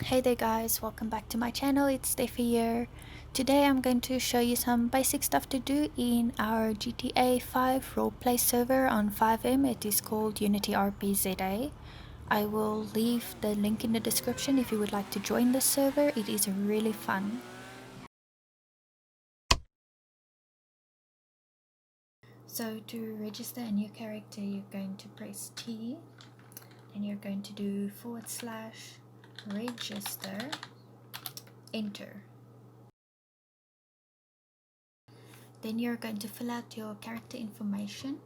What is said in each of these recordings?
Hey there guys, welcome back to my channel. It's Steffi here. Today I'm going to show you some basic stuff to do in our GTA 5 roleplay server on FiveM. It is called Unity RPZA. I will leave the link in the description if you would like to join this server. It is really fun. So to register a new character, you're going to press T and you're going to do / register, enter. Then you're going to fill out your character information.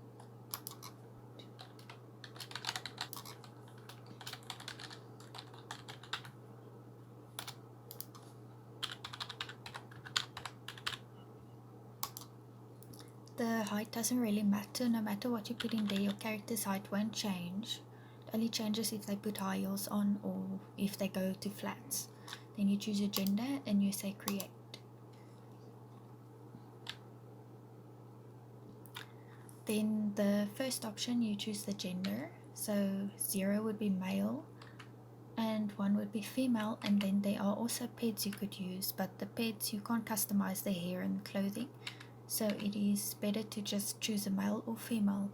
The height doesn't really matter. No matter what you put in there, your character's height won't change. It only changes if they put high heels on or if they go to flats. Then you choose your gender and you say create. Then the first option, you choose the gender. So 0 would be male and 1 would be female, and then there are also pets you could use, but the pets you can't customize their hair and clothing, so it is better to just choose a male or female.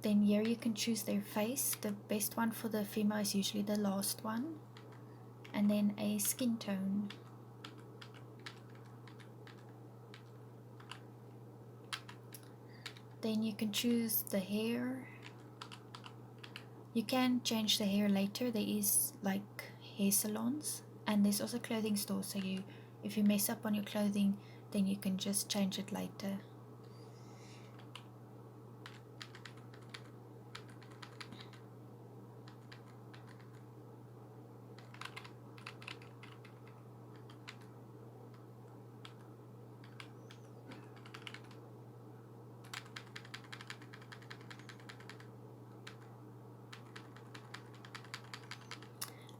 Then here you can choose their face. The best one for the female is usually the last one, and then a skin tone. Then you can choose the hair. You can change the hair later. There is like hair salons, and there's also clothing stores, so if you mess up on your clothing, then you can just change it later.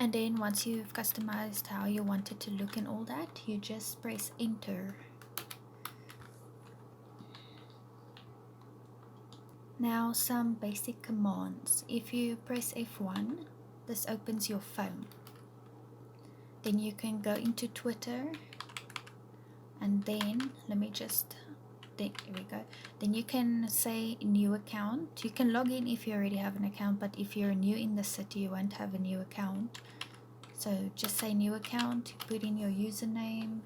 And then once you've customized how you want it to look and all that, you just press enter. Now some basic commands. If you press F1, this opens your phone. Then you can go into Twitter, and then here we go. Then you can say new account. You can log in if you already have an account, but if you're new in the city, you won't have a new account. So just say new account, put in your username,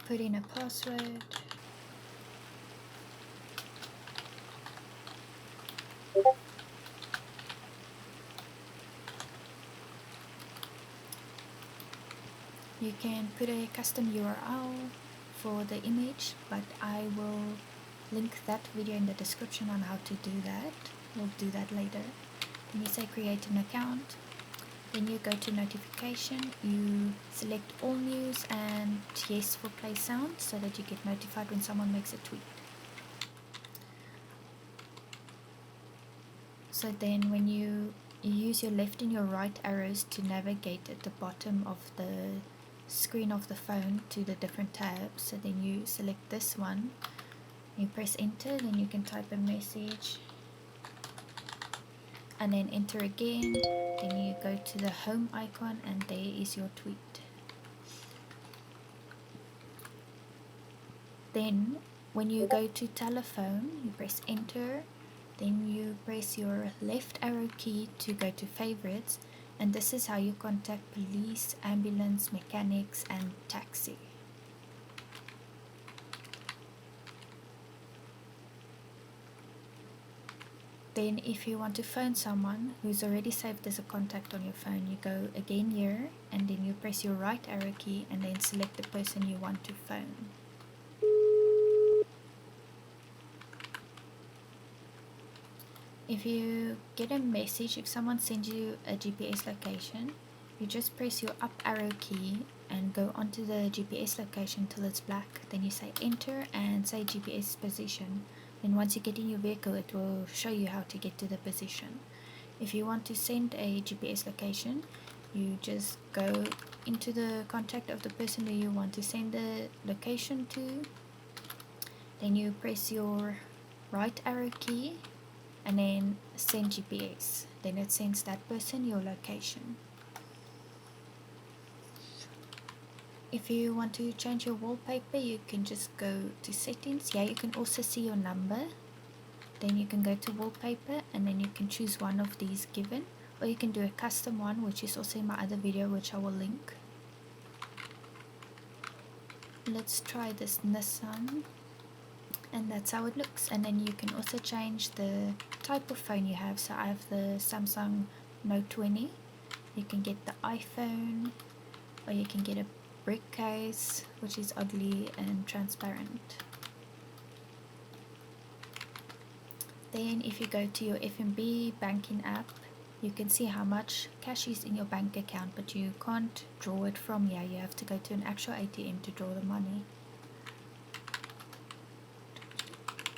put in a password, you can put a custom URL for the image, but I will link that video in the description on how to do that. We'll do that later. Then you say create an account. Then you go to notification, you select all news and yes for play sound so that you get notified when someone makes a tweet. So then when you use your left and your right arrows to navigate at the bottom of the screen of the phone to the different tabs. So then you select this one, you press enter, then you can type a message and then enter again. Then you go to the home icon and there is your tweet. Then when you go to telephone, you press enter, then you press your left arrow key to go to favorites, and this is how you contact police, ambulance, mechanics and taxi. Then if you want to phone someone who's already saved as a contact on your phone, you go again here and then you press your right arrow key and then select the person you want to phone. If you get a message, if someone sends you a GPS location, you just press your up arrow key and go onto the GPS location till it's black. Then you say enter and say GPS position. Then once you get in your vehicle, it will show you how to get to the position. If you want to send a GPS location, you just go into the contact of the person that you want to send the location to. Then you press your right arrow key, and then send GPS. Then it sends that person your location. If you want to change your wallpaper, you can just go to settings. Yeah, you can also see your number. Then you can go to wallpaper, and then you can choose one of these given, or you can do a custom one, which is also in my other video, which I will link. Let's try this Nissan, and that's how it looks. And then you can also change the type of phone you have. So I have the Samsung Note 20. You can get the iPhone, or you can get a brick case, which is ugly and transparent. Then if you go to your FiveM banking app, you can see how much cash is in your bank account, but you can't draw it from here. You have to go to an actual ATM to draw the money.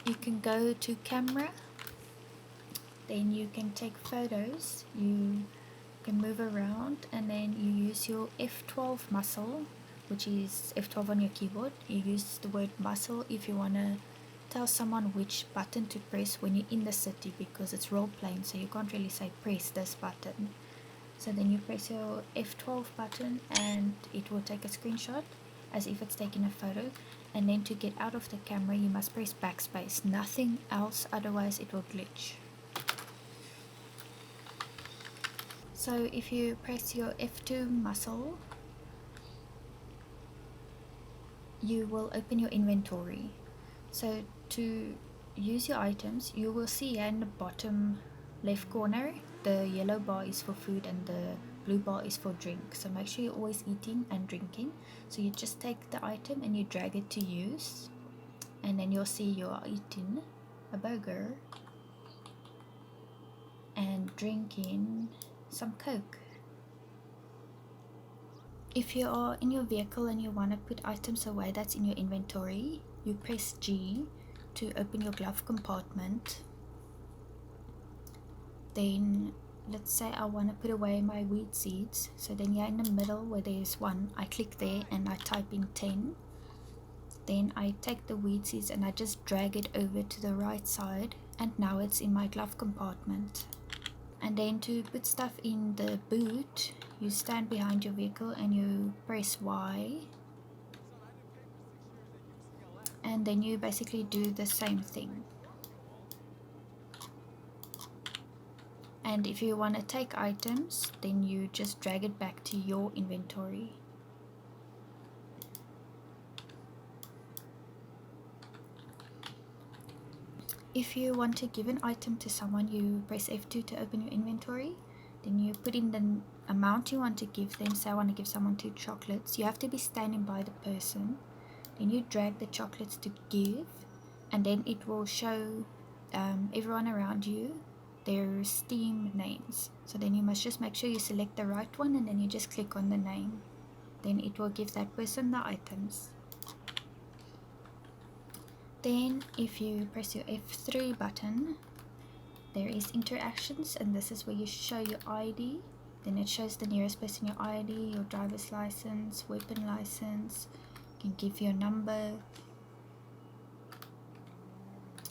You can go to camera, then you can take photos, you can move around, and then you use your F12 muscle, which is F12 on your keyboard. You use the word muscle if you want to tell someone which button to press when you're in the city, because it's role playing, so you can't really say press this button. So then you press your F12 button and it will take a screenshot as if it's taking a photo. And then to get out of the camera, you must press backspace, nothing else, otherwise it will glitch. So if you press your F2 muscle, you will open your inventory. So to use your items, you will see here in the bottom left corner, the yellow bar is for food and the blue bar is for drink. So make sure you're always eating and drinking. So you just take the item and you drag it to use, and then you'll see you are eating a burger and drinking some Coke. If you are in your vehicle and you want to put items away that's in your inventory, you press G to open your glove compartment. Then let's say I want to put away my weed seeds, so then here in the middle where there's 1, I click there and I type in 10. Then I take the weed seeds and I just drag it over to the right side, and now it's in my glove compartment. And then to put stuff in the boot, you stand behind your vehicle and you press Y, and then you basically do the same thing. And if you want to take items, then you just drag it back to your inventory. If you want to give an item to someone, you press F2 to open your inventory. Then you put in the amount you want to give them. Say I want to give someone 2 chocolates. You have to be standing by the person. Then you drag the chocolates to give, and then it will show everyone around you their Steam names. So then you must just make sure you select the right one, and then you just click on the name. Then it will give that person the items. Then if you press your F3 button, there is interactions, and this is where you show your ID. Then it shows the nearest person your ID, your driver's license, weapon license. You can give your number,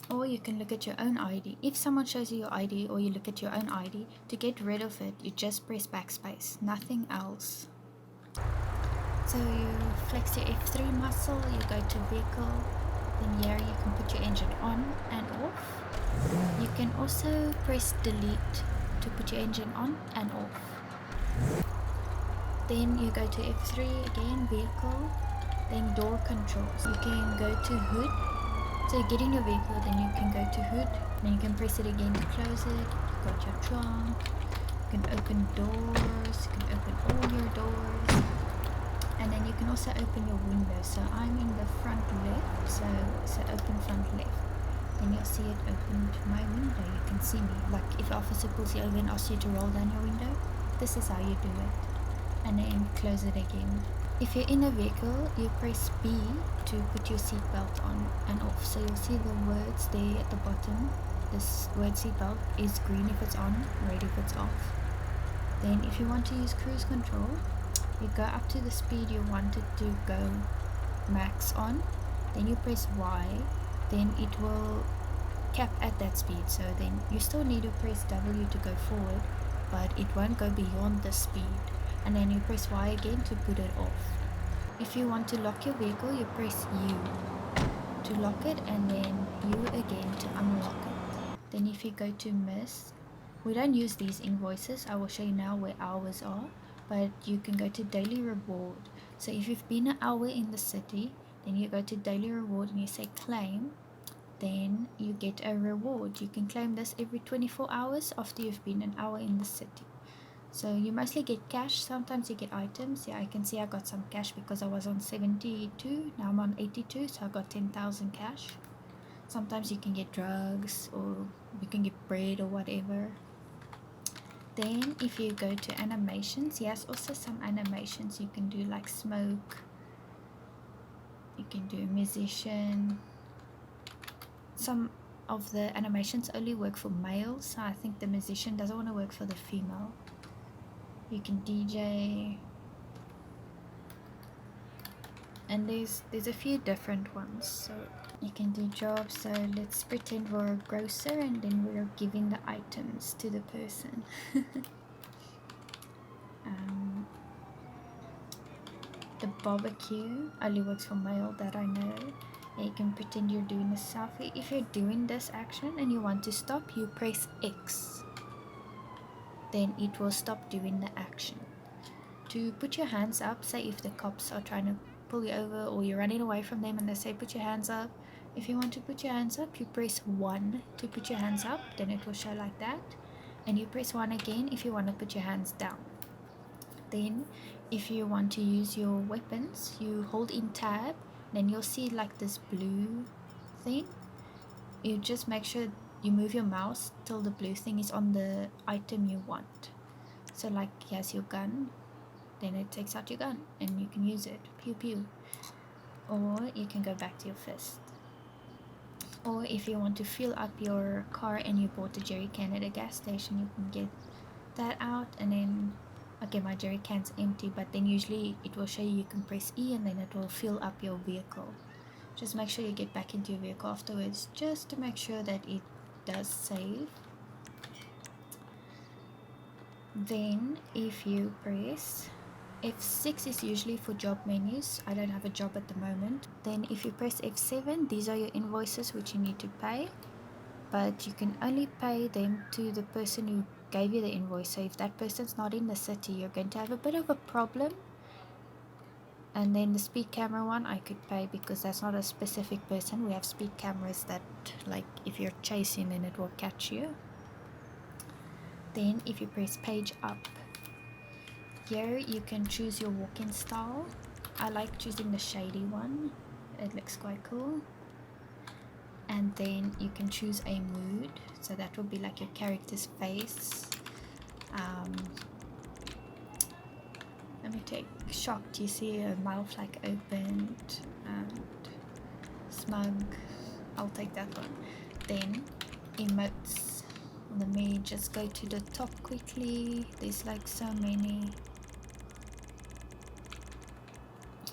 or you can look at your own ID. If someone shows you your ID or you look at your own ID, to get rid of it, you just press backspace, nothing else. So you flex your F3 muscle, you go to vehicle, then here you can put your engine on and off. You can also press delete to put your engine on and off. Then you go to F3 again, vehicle, then door controls. You can go to hood. So you get in your vehicle, then you can go to hood, then you can press it again to close it. You've got your trunk, you can open doors, you can open all your doors, and then you can also open your window. So I'm in the front left, so open front left. Then you'll see it opened my window. You can see me. Like if officer pulls you over and asks you to roll down your window, this is how you do it. And then close it again. If you're in a vehicle, you press B to put your seatbelt on and off. So you'll see the words there at the bottom. This word seatbelt is green if it's on, red if it's off. Then if you want to use cruise control, you go up to the speed you want it to go max on. Then you press Y. Then it will cap at that speed, so then you still need to press W to go forward, but it won't go beyond the speed. And then you press Y again to put it off. If you want to lock your vehicle, you press U to lock it, and then U again to unlock it. Then if you go to miss, we don't use these invoices, I will show you now where hours are, but you can go to daily reward. So if you've been an hour in the city, then you go to daily reward and you say claim, then you get a reward. You can claim this every 24 hours after you've been an hour in the city. So you mostly get cash, sometimes you get items. Yeah, I can see I got some cash because I was on 72, now I'm on 82, so I got 10,000 cash. Sometimes you can get drugs, or you can get bread or whatever. Then if you go to animations, yes, also some animations you can do, like smoke, you can do musician. Some of the animations only work for males, so I think the musician doesn't want to work for the female. You can DJ, and there's a few different ones. So you can do jobs. So let's pretend we're a grocer and then we're giving the items to the person. The barbecue only works for male, that I know. And you can pretend you're doing a selfie. If you're doing this action and you want to stop, you press X, then it will stop doing the action. To put your hands up, say if the cops are trying to pull you over or you're running away from them and they say put your hands up, if you want to put your hands up, you press 1 to put your hands up, then it will show like that, and you press 1 again if you want to put your hands down. Then if you want to use your weapons, you hold in tab, then you'll see like this blue thing. You just make sure you move your mouse till the blue thing is on the item you want. So like here's your gun, then it takes out your gun and you can use it, pew pew. Or you can go back to your fist. Or if you want to fill up your car and you bought a jerry can at a gas station, you can get that out, and then okay, my jerry can's empty, but then usually it will show you can press E and then it will fill up your vehicle. Just make sure you get back into your vehicle afterwards, just to make sure that it does save. Then if you press F6 is usually for job menus. I don't have a job at the moment. Then if you press F7, these are your invoices which you need to pay, but you can only pay them to the person who gave you the invoice. So if that person's not in the city, you're going to have a bit of a problem. And then the speed camera one I could pay because that's not a specific person. We have speed cameras that, like, if you're chasing, then it will catch you. Then if you press page up, here you can choose your walking style. I like choosing the shady one, it looks quite cool. And then you can choose a mood, so that will be like your character's face. Let me take shocked, you see a mouth like opened, and smug, I'll take that one. Then emotes, let me just go to the top quickly, there's like so many.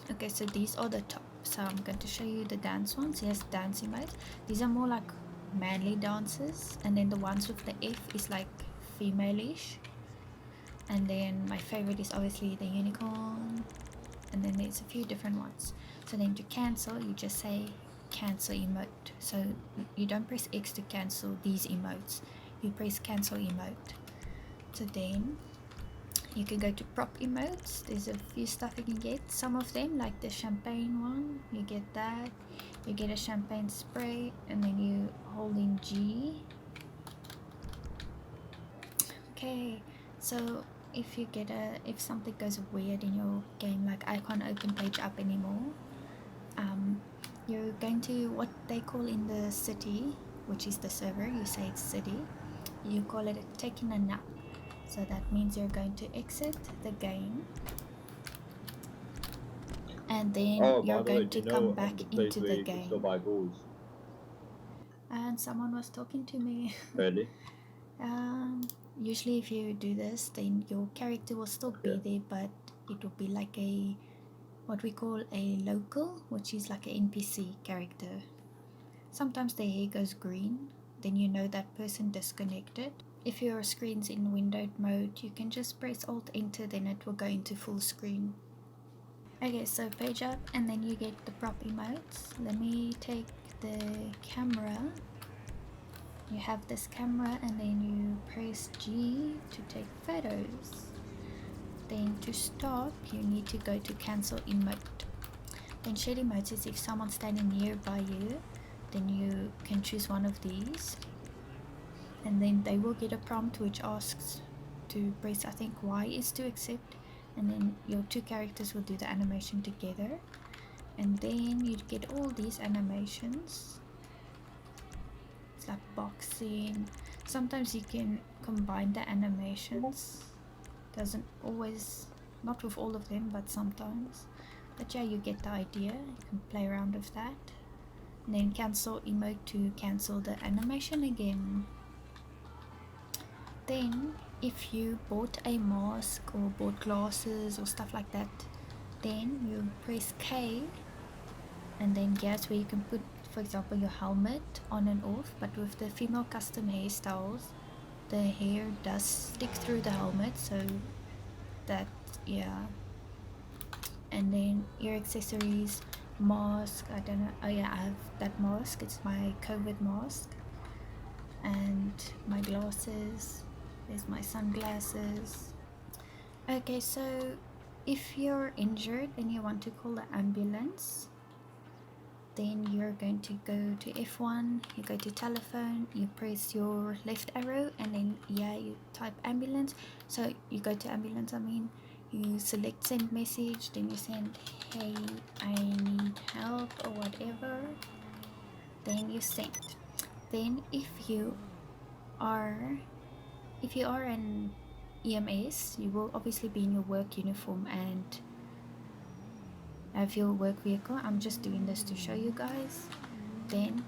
Okay, so these are the top. So I'm going to show you the dance ones. Yes, dance emotes. These are more like manly dances, and then the ones with the F is like female-ish. And then my favorite is obviously the unicorn, and then there's a few different ones. So then to cancel, you just say cancel emote. So you don't press X to cancel these emotes, you press cancel emote. So then you can go to prop emotes. There's a few stuff you can get. Some of them, like the champagne one, you get that. You get a champagne spray, and then you hold in G. Okay, so if you get if something goes weird in your game, like I can't open page up anymore, you're going to what they call in the city, which is the server, you say it's city, you call it taking a nap. So that means you're going to exit the game, and then you're going to come back into the game. Still buy balls. And someone was talking to me. Really? Usually if you do this, then your character will still be there, but it will be like a what we call a local, which is like an NPC character. Sometimes the hair goes green, then you know that person disconnected. If your screen's in windowed mode, you can just press Alt Enter, then it will go into full screen. Okay, so page up and then you get the prop emotes. Let me take the camera. You have this camera and then you press G to take photos. Then to stop, you need to go to cancel emote. Then shade emotes is if someone's standing nearby you, then you can choose one of these. And then they will get a prompt which asks to press, I think, Y is to accept. And then your two characters will do the animation together. And then you get all these animations. It's like boxing. Sometimes you can combine the animations. Doesn't always, not with all of them, but sometimes. But yeah, you get the idea. You can play around with that. And then cancel emote to cancel the animation again. Then if you bought a mask or bought glasses or stuff like that, then you press K, and then here's where you can put, for example, your helmet on and off. But with the female custom hairstyles, the hair does stick through the helmet, so that, yeah. And then your accessories, mask, I don't know, oh yeah, I have that mask, it's my COVID mask. And my glasses, there's my sunglasses. Okay, so if you're injured and you want to call the ambulance, then you're going to go to F1, you go to telephone, you press your left arrow, and then yeah, you type ambulance. So you go to ambulance, you select send message, then you send, hey, I need help or whatever, then you send. Then if you are an EMS, you will obviously be in your work uniform and have your work vehicle. I'm just doing this to show you guys. Then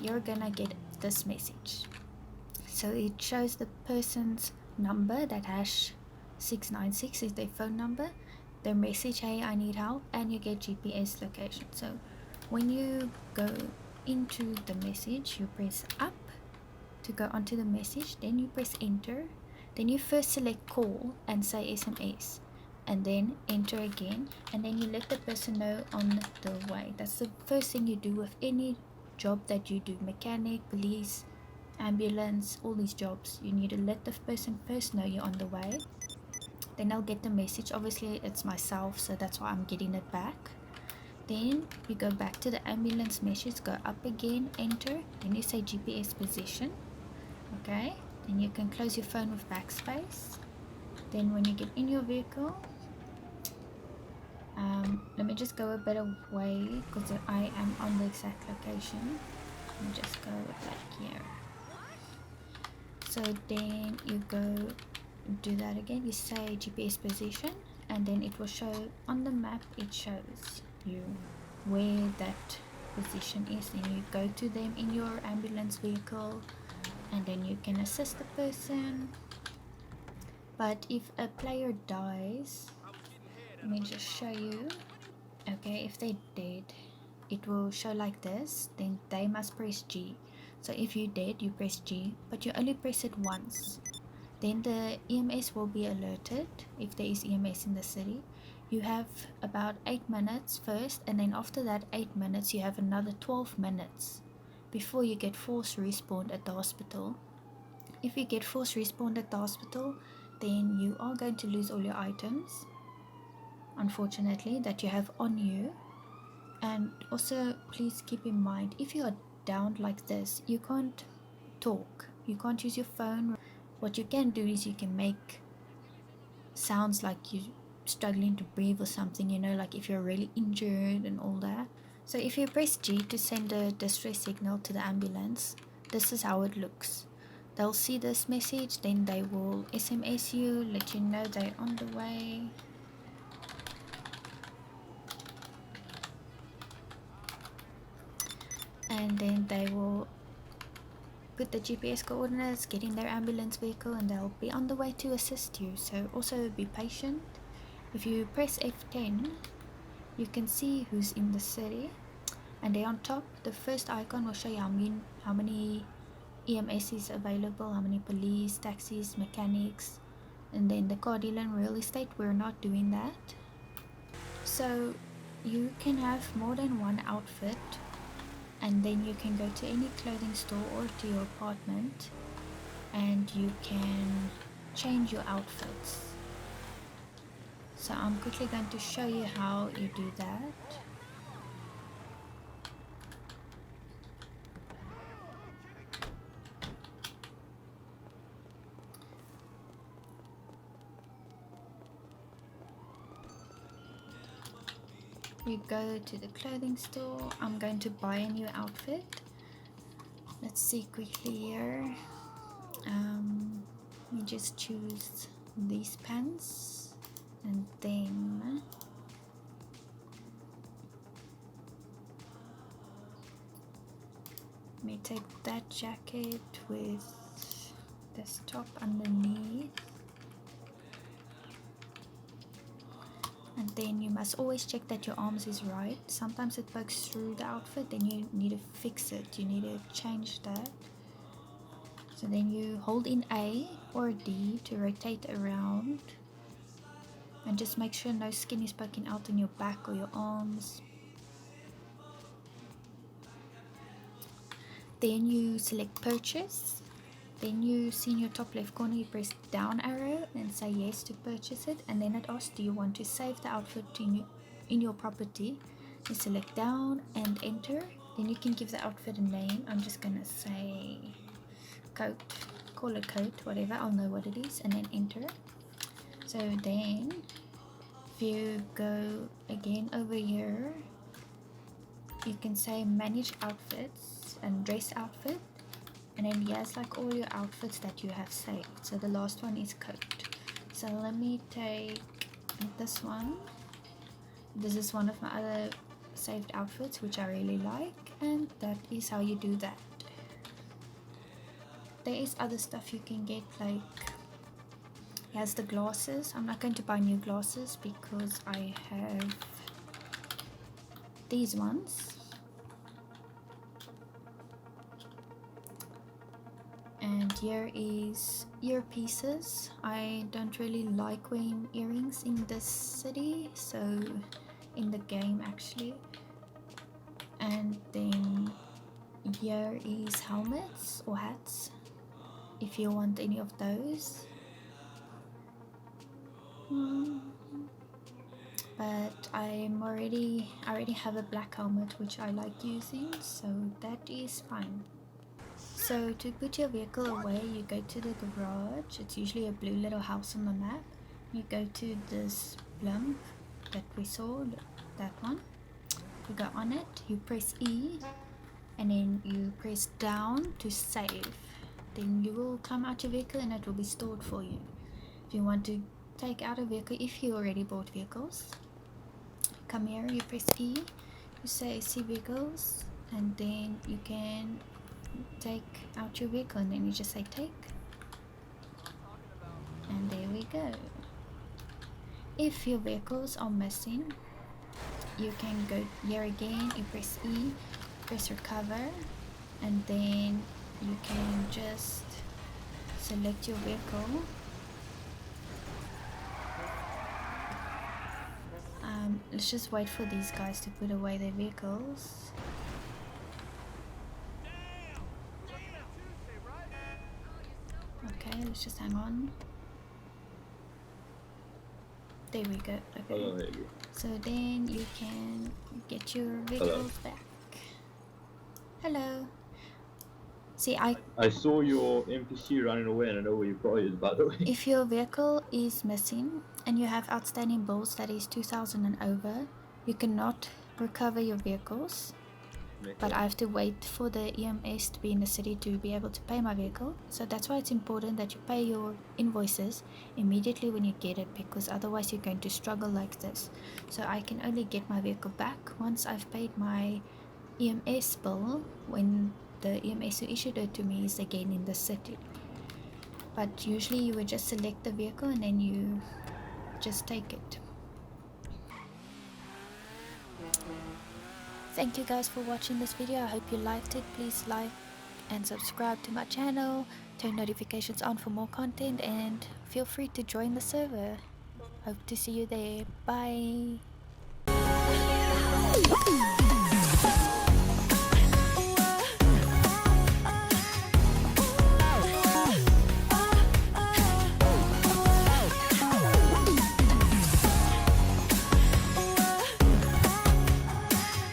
you're gonna get this message. So it shows the person's number, that #696 is their phone number, their message, hey, I need help, and you get GPS location. So when you go into the message, you press up to go onto the message, then you press enter, then you first select call and say SMS, and then enter again, and then you let the person know on the way. That's the first thing you do with any job that you do, mechanic, police, ambulance, all these jobs. You need to let the person first know you're on the way, then they'll get the message. Obviously it's myself, so that's why I'm getting it back. Then you go back to the ambulance message, go up again, enter, then you say GPS position. Okay, then you can close your phone with backspace. Then when you get in your vehicle, let me just go a bit away because I am on the exact location. Let me just go like here. So then you go do that again, you say GPS position, and then it will show on the map, it shows you where that position is, and you go to them in your ambulance vehicle, and then you can assist the person. But if a player dies, let me just show you. Okay, if they're dead, it will show like this, then they must press G. So if you're dead, you press G, but you only press it once. Then the EMS will be alerted if there is EMS in the city. You have about 8 minutes first, and then after that 8 minutes you have another 12 minutes before you get force respawned at the hospital. If you get force respawned at the hospital, then you are going to lose all your items, unfortunately, that you have on you. And also please keep in mind, if you are down like this, you can't talk, you can't use your phone. What you can do is you can make sounds like you're struggling to breathe or something, like if you're really injured and all that. So if you press G to send a distress signal to the ambulance, this is how it looks. They'll see this message, then they will SMS you, let you know they're on the way. And then they will put the GPS coordinates, get in their ambulance vehicle, and they'll be on the way to assist you. So also be patient. If you press F10, you can see who's in the city, and there on top, the first icon will show you how many EMS is available, how many police, taxis, mechanics, and then the car dealer and real estate. We're not doing that. So you can have more than one outfit, and then you can go to any clothing store or to your apartment and you can change your outfits. So I'm quickly going to show you how you do that. You go to the clothing store. I'm going to buy a new outfit. Let's see quickly here. Let me just choose these pants, and then let me take that jacket with this top underneath. And then you must always check that your arms is right. Sometimes it pokes through the outfit, then you need to fix it. You need to change that. So then you hold in A or D to rotate around. And just make sure no skin is poking out on your back or your arms. Then you select purchase. Then you see in your top left corner, you press down arrow and say yes to purchase it. And then it asks, do you want to save the outfit in your property? You select down and enter. Then you can give the outfit a name. I'm just gonna say coat, call it coat, whatever, I'll know what it is, and then enter. So then if you go again over here, you can say manage outfits and dress outfit, and then here's like all your outfits that you have saved. So the last one is coat. So let me take this one. This is one of my other saved outfits which I really like, and that is how you do that. There is other stuff you can get, like here's the glasses. I'm not going to buy new glasses because I have these ones. And here is earpieces. I don't really like wearing earrings in this city, so in the game actually. And then here is helmets or hats if you want any of those. But I already have a black helmet which I like using, so that is fine. So to put your vehicle away, you go to the garage. It's usually a blue little house on the map. You go to this blimp that we saw, that one. You go on it, you press E, and then you press down to save. Then you will come out your vehicle and it will be stored for you. If you want to take out a vehicle, if you already bought vehicles, come here, you press E, you say see vehicles, and then you can take out your vehicle, and then you just say take, and there we go. If your vehicles are missing, you can go here again, you press E, press recover, and then you can just select your vehicle. Let's just wait for these guys to put away their vehicles. Okay, let's just hang on. There we go. Okay. So then you can get your vehicles back. Hello. See, I saw your NPC running away, and I know where your car is, by the way. If your vehicle is missing and you have outstanding bills that is 2,000 and over, you cannot recover your vehicles. But I have to wait for the EMS to be in the city to be able to pay my vehicle. So that's why it's important that you pay your invoices immediately when you get it, because otherwise you're going to struggle like this. So I can only get my vehicle back once I've paid my EMS bill, when the EMS who issued it to me is again in the city. But usually you would just select the vehicle and then you just take it. Thank you guys for watching this video. I hope you liked it. Please like and subscribe to my channel, turn notifications on for more content, and feel free to join the server. Hope to see you there. Bye.